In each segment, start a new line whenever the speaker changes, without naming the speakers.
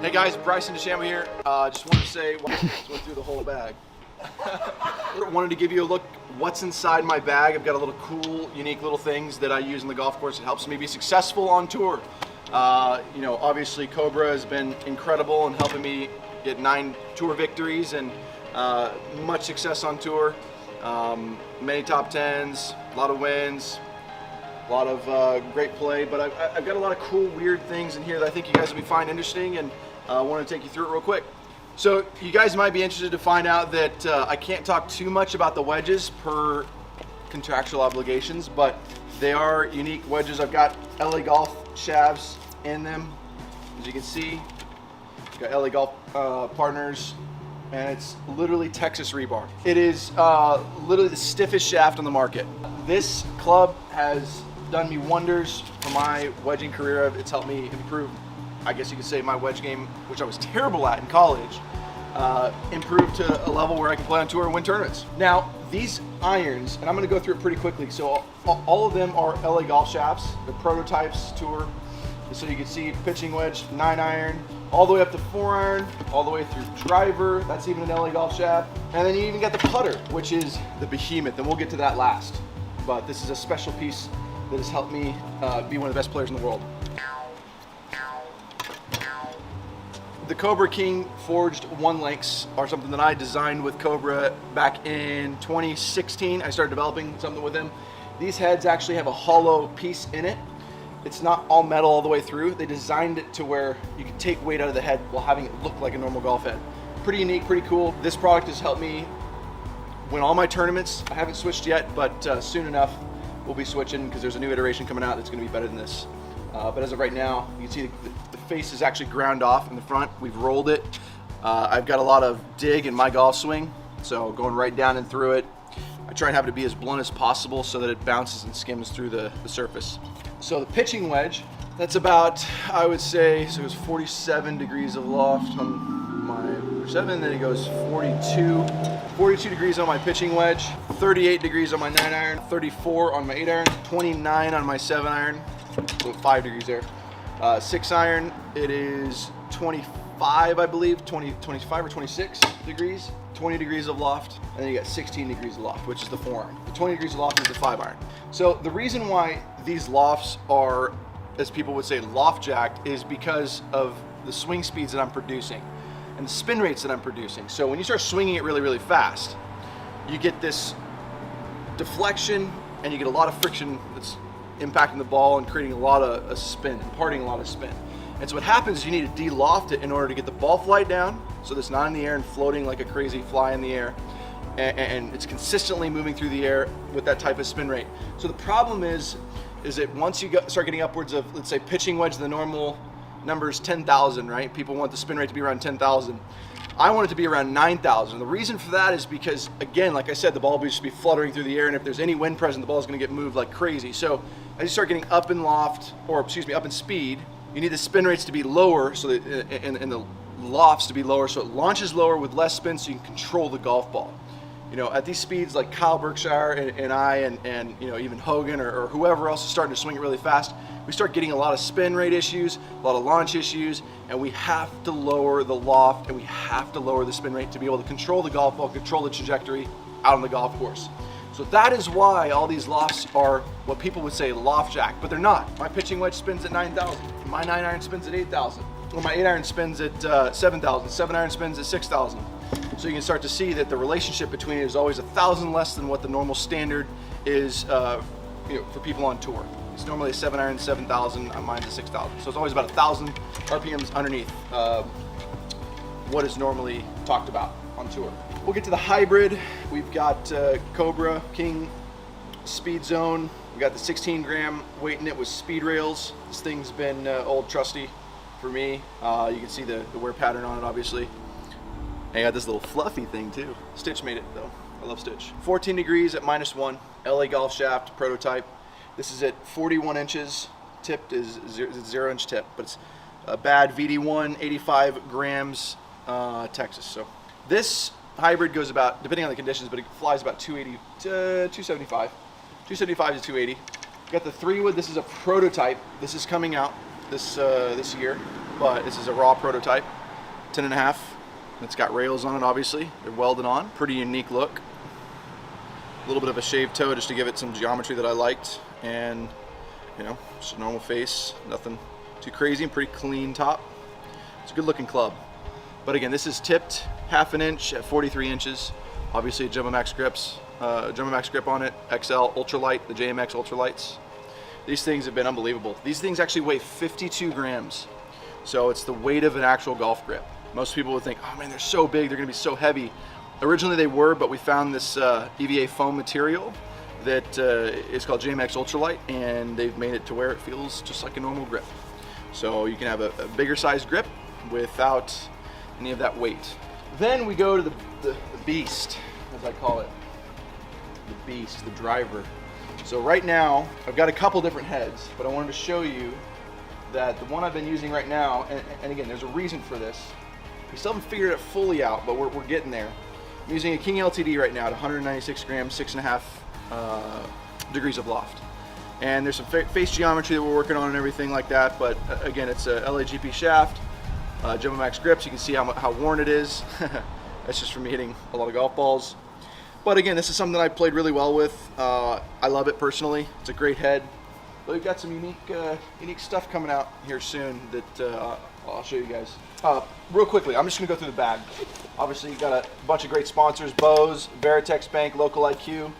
Hey guys, Bryson Dechambeau here. Just wanted to say, just went through the whole bag. Wanted to give you a look what's inside my bag. I've got a little cool, unique little things that I use in the golf course. It helps me be successful on tour. You know, obviously Cobra has been incredible in helping me get 9 tour victories and much success on tour. Many top 10s, a lot of wins, a lot of great play, but I've got a lot of cool, weird things in here that I think you guys will find interesting, and I want to take you through it real quick. So you guys might be interested to find out that I can't talk too much about the wedges per contractual obligations, but they are unique wedges. I've got LA Golf shafts in them, as you can see. Got LA Golf partners, and it's literally Texas rebar. It is literally the stiffest shaft on the market. This club has done me wonders for my wedging career. It's helped me improve, I guess you could say, my wedge game, which I was terrible at in college, improved to a level where I can play on tour and win tournaments. Now, these irons, and I'm gonna go through it pretty quickly, so all of them are LA Golf shafts. They're prototypes, tour. So you can see pitching wedge, 9-iron, all the way up to 4-iron, all the way through driver, that's even an LA Golf shaft. And then you even got the putter, which is the behemoth, and we'll get to that last. But this is a special piece that has helped me be one of the best players in the world. The Cobra King forged 1 links are something that I designed with Cobra back in 2016. I started developing something with them. These heads actually have a hollow piece in it. It's not all metal all the way through. They designed it to where you can take weight out of the head while having it look like a normal golf head. Pretty unique, pretty cool. This product has helped me win all my tournaments. I haven't switched yet, but soon enough we'll be switching because there's a new iteration coming out that's going to be better than this. But as of right now, you can see the face is actually ground off in the front. We've rolled it. I've got a lot of dig in my golf swing, so going right down and through it. I try and have it to be as blunt as possible so that it bounces and skims through the surface. So the pitching wedge, that's about, I would say, so it was 47 degrees of loft on my 7, then it goes 42 degrees on my pitching wedge, 38 degrees on my 9-iron, 34 on my 8-iron, 29 on my 7-iron, so 5 degrees there. 6-iron, it is 25, I believe, 25 or 26 degrees. 20 degrees of loft, and then you got 16 degrees of loft, which is the 4-iron. The 20 degrees of loft is the 5-iron. So the reason why these lofts are, as people would say, loft jacked, is because of the swing speeds that I'm producing and the spin rates that I'm producing. So when you start swinging it really, really fast, you get this deflection and you get a lot of friction that's impacting the ball and creating a lot of spin, imparting a lot of spin. And so what happens is you need to de-loft it in order to get the ball flight down, so that it's not in the air and floating like a crazy fly in the air, and it's consistently moving through the air with that type of spin rate. So the problem is that once you start getting upwards of, let's say, pitching wedge, the normal number is 10,000, right? People want the spin rate to be around 10,000. I want it to be around 9,000. The reason for that is because, again, like I said, the ball will just be fluttering through the air, and if there's any wind present, the ball is going to get moved like crazy. So as you start getting up in loft, or excuse me, up in speed, you need the spin rates to be lower, so that and the lofts to be lower, so it launches lower with less spin, so you can control the golf ball. You know, at these speeds, like Kyle Berkshire and I, and you know, even Hogan or whoever else is starting to swing it really fast, we start getting a lot of spin rate issues, a lot of launch issues, and we have to lower the loft and we have to lower the spin rate to be able to control the golf ball, control the trajectory out on the golf course. So that is why all these lofts are what people would say loft jack, but they're not. My pitching wedge spins at 9,000. My 9-iron spins at 8,000. Well, my 8-iron spins at 7,000. 7-iron spins at 6,000. So you can start to see that the relationship between it is always 1,000 less than what the normal standard is, you know, for people on tour. It's normally a 7-iron 7,000. Mine's a 6,000. So it's always about 1,000 RPMs underneath what is normally talked about on tour. We'll get to the hybrid. We've got Cobra King Speedzone. We got the 16-gram weight in it with speed rails. This thing's been old trusty for me. You can see the wear pattern on it, obviously. And I got this little fluffy thing too. Stitch made it though. I love Stitch. 14 degrees at -1. LA Golf shaft prototype. This is at 41 inches. Tipped is 0-inch tip, but it's a bad VD1, 85 grams, Texas. So this hybrid goes about, depending on the conditions, but it flies about 280 to 275. 275 to 280. Got the 3-wood. This is a prototype. This is coming out this year. but this is a raw prototype, 10.5. It's got rails on it, obviously. They're welded on, pretty unique look. A little bit of a shaved toe just to give it some geometry that I liked, and you know, just a normal face, nothing too crazy, and pretty clean top. It's a good looking club. But again, this is tipped 1/2 inch at 43 inches. Obviously a Jumbo Max grips, Jumbo Max grip on it, XL Ultralight, the JMX Ultralights. These things have been unbelievable. These things actually weigh 52 grams. So it's the weight of an actual golf grip. Most people would think, oh man, they're so big, they're gonna be so heavy. Originally they were, but we found this EVA foam material that is called JMX Ultralight, and they've made it to where it feels just like a normal grip. So you can have a bigger size grip without any of that weight. Then we go to the beast, as I call it. The beast, the driver. So right now, I've got a couple different heads, but I wanted to show you that the one I've been using right now, and again, there's a reason for this. We still haven't figured it fully out, but we're getting there. I'm using a King LTD right now at 196 grams, 6.5 degrees of loft. And there's some face geometry that we're working on and everything like that, but again, it's a LAGP shaft, Jumbo Max grips. You can see how worn it is. That's just from me hitting a lot of golf balls. But again, this is something that I played really well with. I love it personally. It's a great head. But we've got some unique stuff coming out here soon that I'll show you guys. Real quickly, I'm just gonna go through the bag. Obviously, you got a bunch of great sponsors: Bose, Veritex Bank, Local IQ.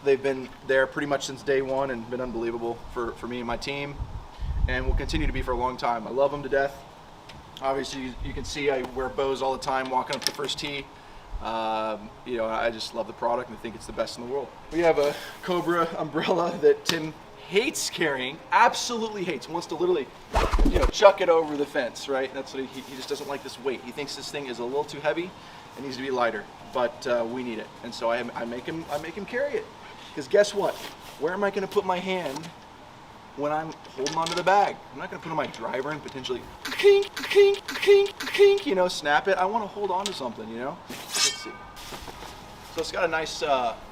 They've been there pretty much since day one and been unbelievable for me and my team, and will continue to be for a long time. I love them to death. Obviously, you can see I wear Bose all the time walking up the first tee. You know, I just love the product and I think it's the best in the world. We have a Cobra umbrella that Tim hates carrying, absolutely hates, wants to literally, you know, chuck it over the fence, right? That's what he just doesn't like this weight. He thinks this thing is a little too heavy and needs to be lighter, but we need it. And so I make him carry it. Because guess what? Where am I going to put my hand when I'm holding onto the bag? I'm not going to put on my driver and potentially kink, kink, kink, kink, you know, snap it. I want to hold on to something, you know? Let's see. So it's got a nice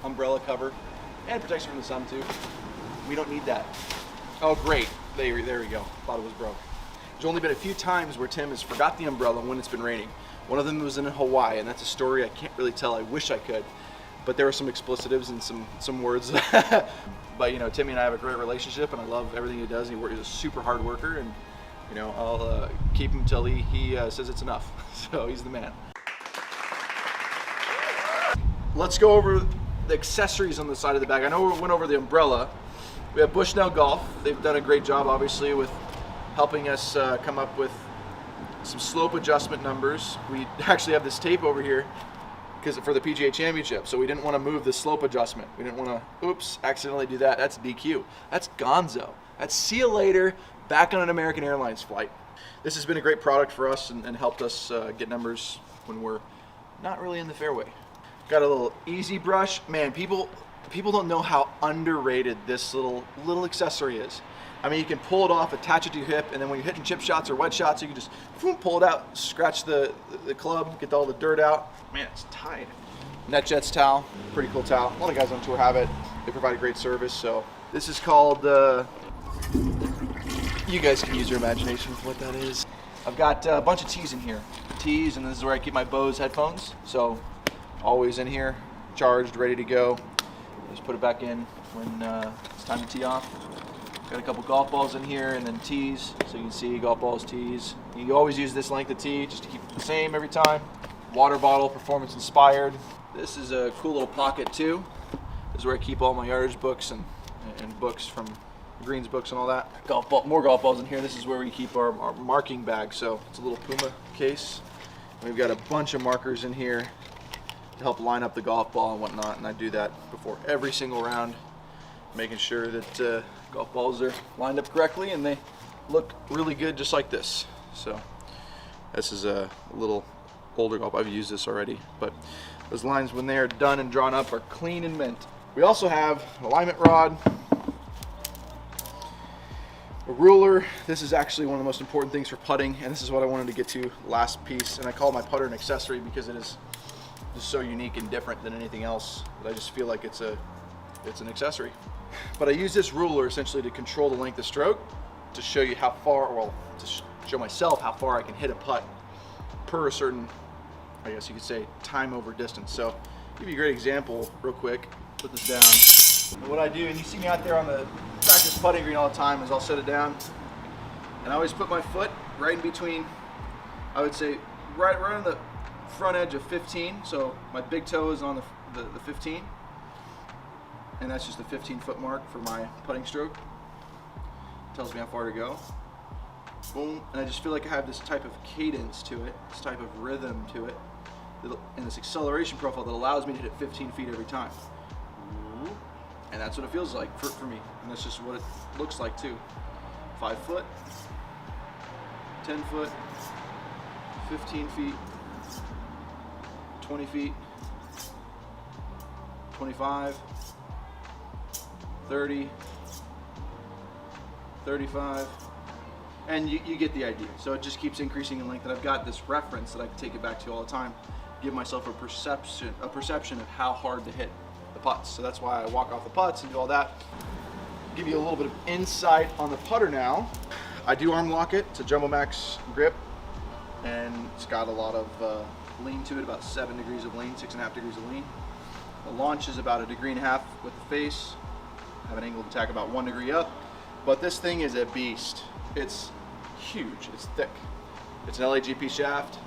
umbrella cover and protection from the sun too. We don't need that. Oh great, there we go. Thought it was broke. There's only been a few times where Tim has forgot the umbrella when it's been raining. One of them was in Hawaii, and that's a story I can't really tell. I wish I could. But there were some explicitives and some words. But you know, Timmy and I have a great relationship, and I love everything he does. He's a super hard worker, and you know, I'll keep him till he says it's enough. So he's the man. Let's go over the accessories on the side of the bag. I know we went over the umbrella. We have Bushnell Golf. They've done a great job, obviously, with helping us come up with some slope adjustment numbers. We actually have this tape over here because for the PGA Championship, so we didn't want to move the slope adjustment. We didn't want to, oops, accidentally do that. That's DQ. That's gonzo. That's see you later, back on an American Airlines flight. This has been a great product for us and helped us get numbers when we're not really in the fairway. Got a little easy brush. Man, people don't know how underrated this little accessory is. I mean, you can pull it off, attach it to your hip, and then when you're hitting chip shots or wedge shots, you can just pull it out, scratch the club, get all the dirt out. Man, it's tight. NetJets towel, pretty cool towel. A lot of guys on tour have it. They provide a great service. So this is called, you guys can use your imagination for what that is. I've got a bunch of tees in here. Tees, and this is where I keep my Bose headphones. So always in here, charged, ready to go. Just put it back in when it's time to tee off. Got a couple golf balls in here and then tees, so you can see golf balls, tees. You always use this length of tee just to keep it the same every time. Water bottle, performance inspired. This is a cool little pocket too. This is where I keep all my yardage books and books from greens books and all that. More golf balls in here. This is where we keep our marking bag, so it's a little Puma case. We've got a bunch of markers in here to help line up the golf ball and whatnot, and I do that before every single round, making sure that golf balls are lined up correctly and they look really good just like this. So this is a little older golf. I've used this already, but those lines when they are done and drawn up are clean and mint. We also have an alignment rod, a ruler. This is actually one of the most important things for putting, and this is what I wanted to get to last piece, and I call my putter an accessory because it is just so unique and different than anything else that I just feel like it's an accessory. But I use this ruler essentially to control the length of stroke to show you how far, well, to show myself how far I can hit a putt per a certain, I guess you could say, time over distance. So I'll give you a great example real quick. Put this down. And what I do, and you see me out there on the practice putting green all the time, is I'll set it down and I always put my foot right in between, I would say right on the front edge of 15. So my big toe is on the 15, and that's just the 15-foot mark for my putting stroke. Tells me how far to go. Boom, and I just feel like I have this type of cadence to it, this type of rhythm to it, and this acceleration profile that allows me to hit 15 feet every time. And that's what it feels like for me, and that's just what it looks like too. 5 foot, 10 foot, 15 feet, 20 feet, 25, 30, 35, and you get the idea. So it just keeps increasing in length, and I've got this reference that I can take it back to all the time, give myself a perception of how hard to hit the putts. So that's why I walk off the putts and do all that. Give you a little bit of insight on the putter now. I do arm lock it. It's a Jumbo Max grip, and it's got a lot of lean to it, about 7 degrees of lean, 6.5 degrees of lean. The launch is about 1.5 degrees with the face. I have an angled attack about 1 degree up, but this thing is a beast. It's huge, it's thick. It's an LAGP shaft,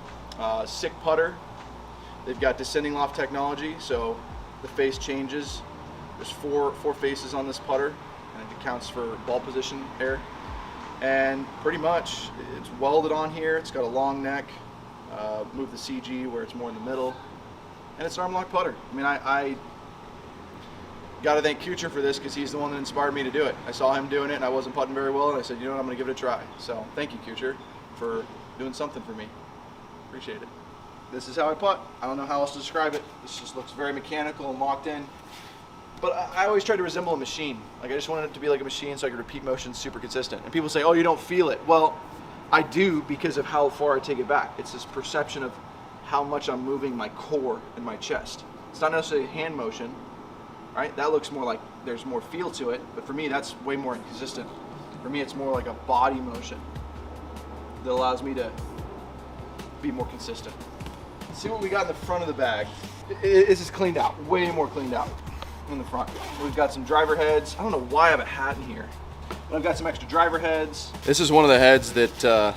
sick putter. They've got descending loft technology, so the face changes. There's four faces on this putter, and it accounts for ball position air. And pretty much, it's welded on here. It's got a long neck. Move the CG where it's more in the middle, and it's an arm lock putter. I mean, I got to thank Kuchar for this, because he's the one that inspired me to do it. I saw him doing it, and I wasn't putting very well, and I said, you know what, I'm going to give it a try. So thank you, Kuchar, for doing something for me. Appreciate it. This is how I putt. I don't know how else to describe it. This just looks very mechanical and locked in. But I always try to resemble a machine. Like, I just wanted it to be like a machine so I could repeat motion super consistent. And people say, oh, you don't feel it. Well, I do, because of how far I take it back. It's this perception of how much I'm moving my core and my chest. It's not necessarily hand motion, right? That looks more like there's more feel to it, but for me, that's way more inconsistent. For me, it's more like a body motion that allows me to be more consistent. Let's see what we got in the front of the bag. This is cleaned out, way more cleaned out in the front. We've got some driver heads. I don't know why I have a hat in here, but I've got some extra driver heads. This is one of the heads that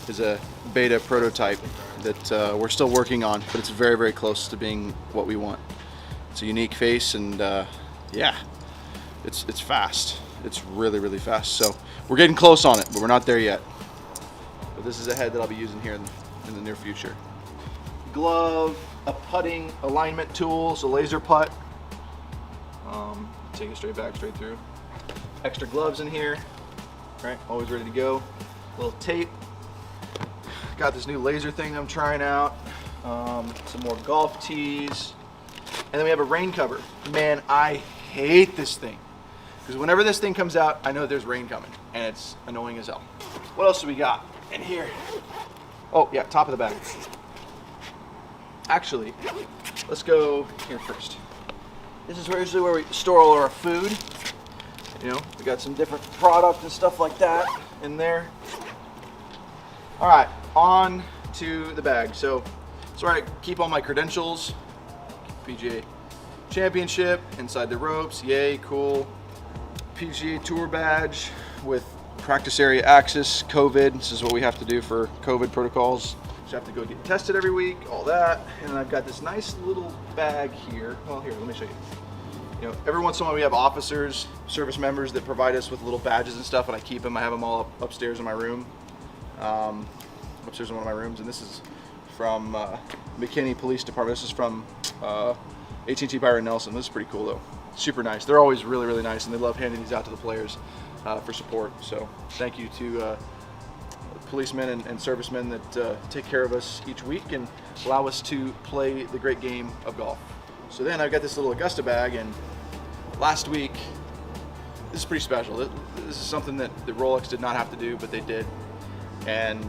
is a beta prototype that we're still working on, but it's very, very close to being what we want. It's a unique face, and yeah, it's fast. It's really, really fast. So we're getting close on it, but we're not there yet. But this is a head that I'll be using here in the near future. Glove, a putting alignment tool, so laser putt. Take it straight back, straight through. Extra gloves in here, right? Always ready to go. A little tape. Got this new laser thing I'm trying out. Some more golf tees. And then we have a rain cover. Man, I hate this thing, because whenever this thing comes out, I know there's rain coming, and it's annoying as hell. What else do we got in here? Oh yeah, top of the bag. Actually, let's go here first. This is usually where we store all our food. You know, we got some different product and stuff like that in there. All right, on to the bag. So it's where I keep all my credentials. PGA Championship, inside the ropes, yay, cool. PGA Tour badge with practice area access, COVID. This is what we have to do for COVID protocols. Just have to go get tested every week, all that. And then I've got this nice little bag here. Well, here, let me show you. You know, every once in a while we have officers, service members that provide us with little badges and stuff, and I keep them. I have them all upstairs in my room, upstairs in one of my rooms. And this is from McKinney Police Department. This is from AT&T Byron Nelson. This is pretty cool though. Super nice. They're always really, really nice, and they love handing these out to the players for support. So thank you to policemen and servicemen that take care of us each week and allow us to play the great game of golf. So then I've got this little Augusta bag, and last week, this is pretty special. This is something that Rolex did not have to do, but they did, and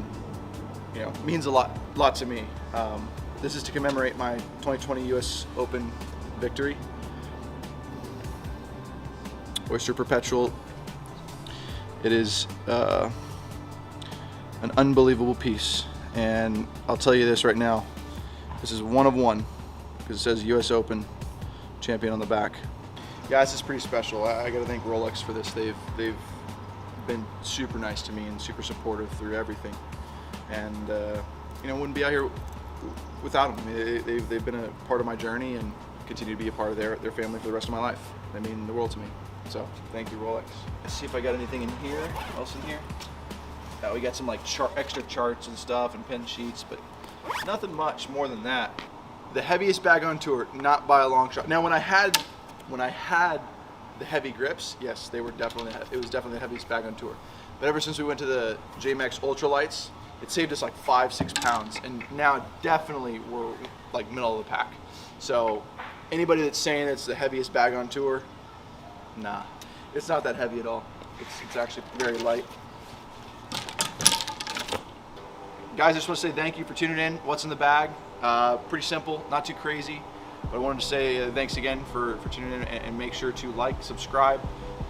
you know, means a lot to me. This is to commemorate my 2020 US Open victory. Oyster Perpetual It is an unbelievable piece, and I'll tell you this right now, this is one of one, because it says US Open champion on the back. Guys, it's pretty special. I gotta thank Rolex for this. They've been super nice to me and super supportive through everything, and you know, wouldn't be out here without them. I mean, they've been a part of my journey and continue to be a part of their family for the rest of my life. They mean the world to me. So thank you, Rolex. Let's see if I got anything in here. Else in here? Oh, we got some like extra charts and stuff and pen sheets, but nothing much more than that. The heaviest bag on tour, not by a long shot. Now, when I had the heavy grips, yes, it was definitely the heaviest bag on tour. But ever since we went to the JMX Ultralights, it saved us like 5-6 pounds, and now definitely we're like middle of the pack. So anybody that's saying it's the heaviest bag on tour, nah, it's not that heavy at all. It's actually very light. Guys, I just want to say thank you for tuning in. What's in the bag? Pretty simple, not too crazy. But I wanted to say thanks again for tuning in, and make sure to like, subscribe,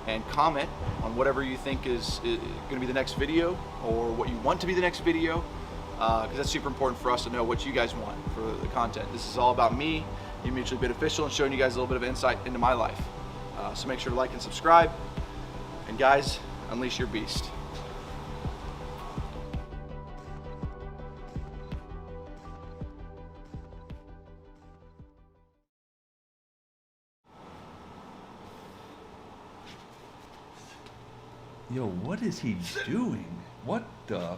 and comment on whatever you think is going to be the next video, or what you want to be the next video, because that's super important for us to know what you guys want for the content. This is all about me, being mutually beneficial, and showing you guys a little bit of insight into my life. So make sure to like and subscribe, and guys, unleash your beast.
Yo, what is he doing? What the